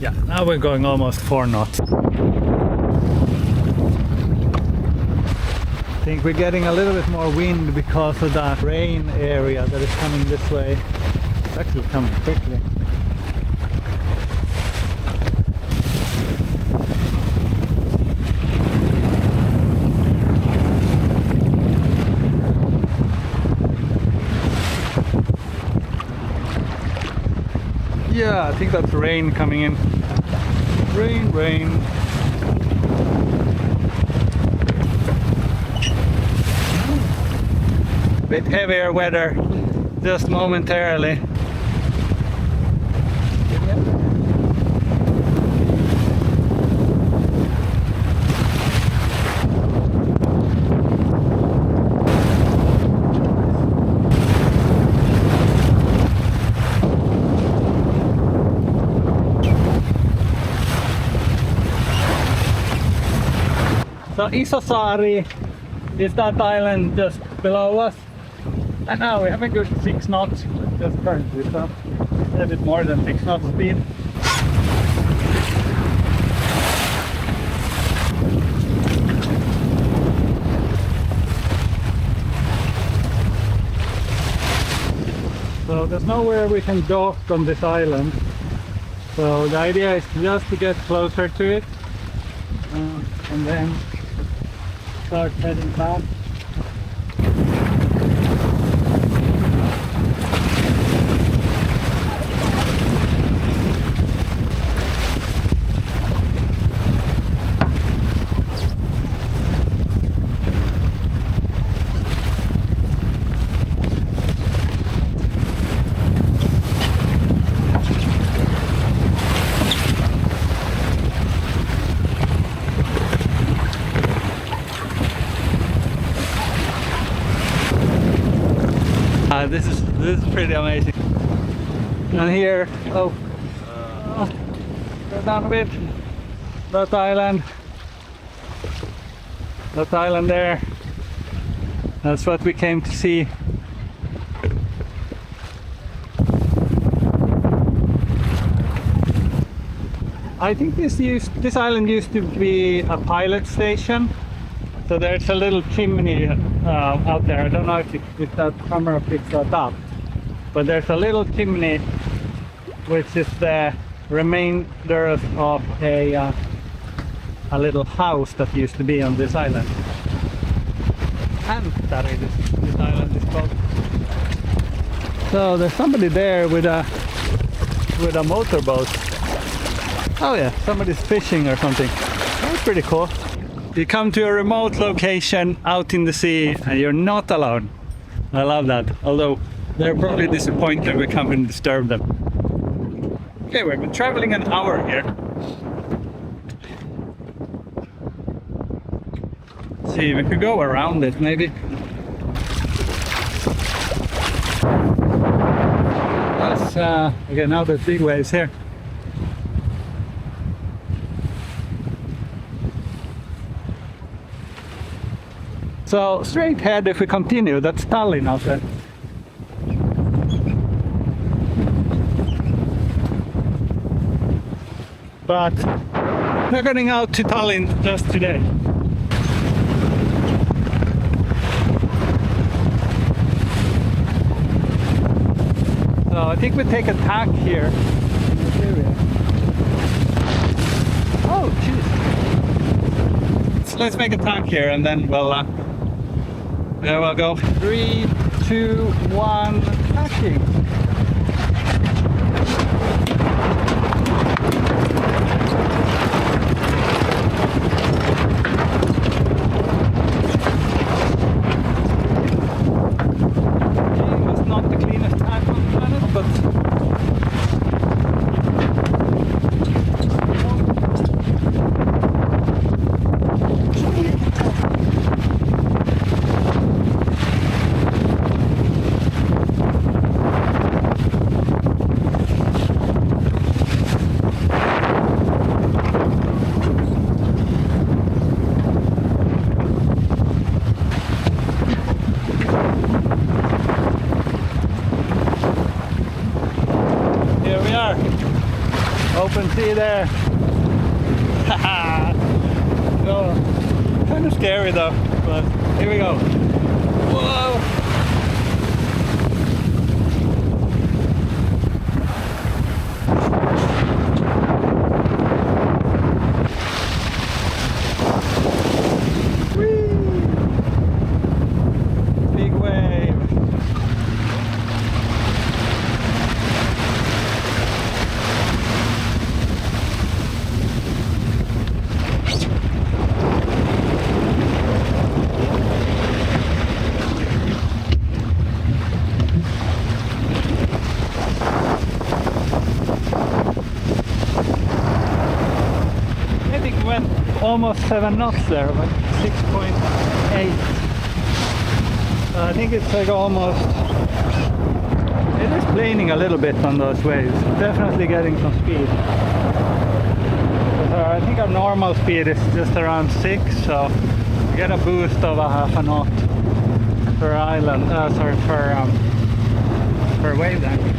Yeah, now we're going almost 4 knots. I think we're getting a little bit more wind because of that rain area that is coming this way. It's actually coming quickly. Yeah, I think that's rain coming in. Rain, rain. A bit heavier weather, just momentarily. So Isosaari is that island just below us, and now we have a good 6 knots just currently, so a bit more than 6 knots speed. So there's nowhere we can dock on this island, so the idea is just to get closer to it and then start heading back. This is pretty amazing. And here, go down a bit. That island there. That's what we came to see. I think this island used to be a pilot station. So there's a little chimney out there. I don't know if that camera picks that up, but there's a little chimney which is the remainder of a little house that used to be on this island. Päntäri, this island is called. So there's somebody there with a motorboat. Oh yeah, somebody's fishing or something. That's pretty cool. You come to a remote location out in the sea and you're not alone. I love that. Although they're probably disappointed we come and disturb them. Okay, we've been traveling an hour here. Let's see, we could go around it maybe. That's again, now there's big waves here. So straight ahead, if we continue, that's Tallinn out there. But we're getting out to Tallinn just today. So I think we take a tack here in this area. Oh, jeez. So let's make a tack here and then we'll go 3, 2, 1, tacking. It's not the cleanest tack on the planet, but See you there. So, kind of scary though, but here we go. Whoa! Almost 7 knots there, like 6.8. I think it's like almost, it is planing a little bit on those waves, definitely getting some speed. I think our normal speed is just around 6, so we get a boost of a half a knot per island, per wave length.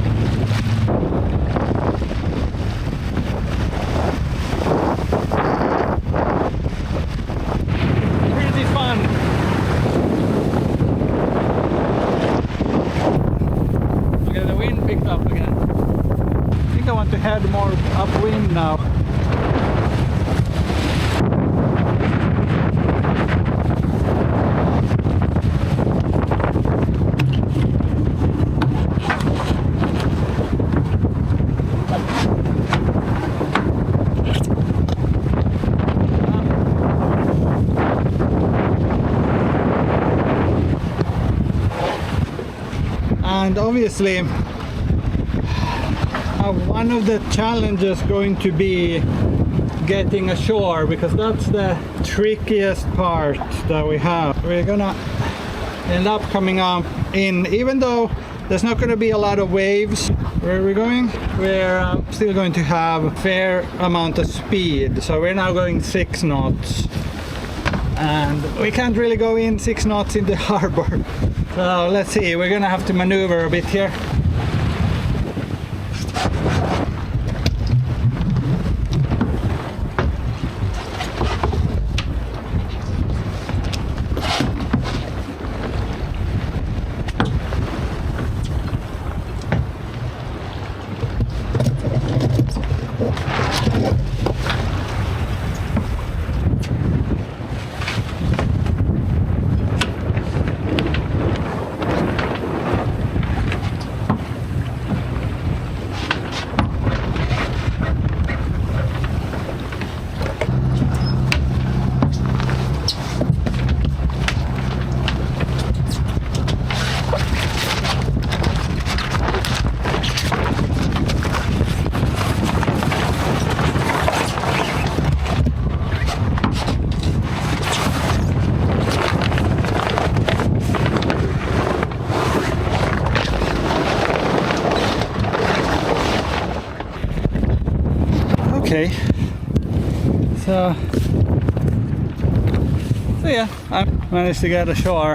To head more upwind now. And obviously one of the challenges going to be getting ashore, because that's the trickiest part that we have. We're gonna end up coming up in, even though there's not going to be a lot of waves where we're going, we're still going to have a fair amount of speed. So we're now going 6 knots and we can't really go in 6 knots in the harbor. So let's see, we're gonna have to maneuver a bit here. Okay, so yeah, I managed to get ashore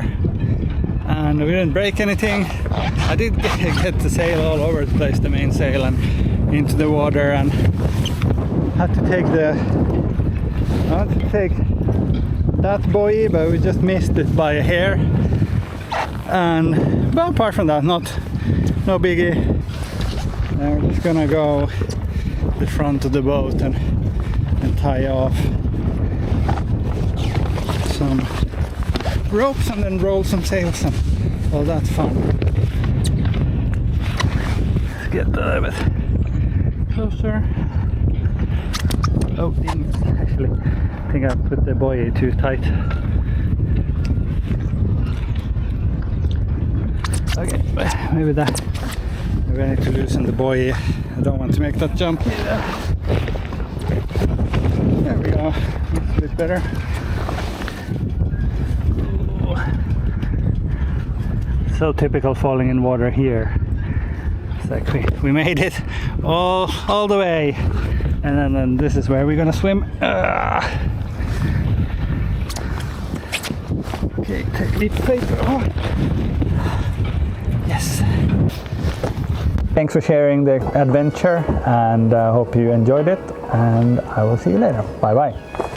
and we didn't break anything. I did get the sail all over the place, the mainsail, and into the water, and had to take that buoy, but we just missed it by a hair. And but apart from that, no biggie. And we're just gonna go the front of the boat and tie off some ropes and then roll some sails and all that fun. Let's get a little bit closer. Oh, didn't actually. I think I put the buoy too tight. Okay, maybe that. Maybe I need to loosen the buoy. I don't want to make that jump either. There we go. That's a bit better. Ooh. So typical falling in water here. It's like we made it all the way, and then this is where we're gonna swim. Okay, take deep paper. Oh. Yes. thanks for sharing the adventure, and hope you enjoyed it, and I will see you later. Bye bye.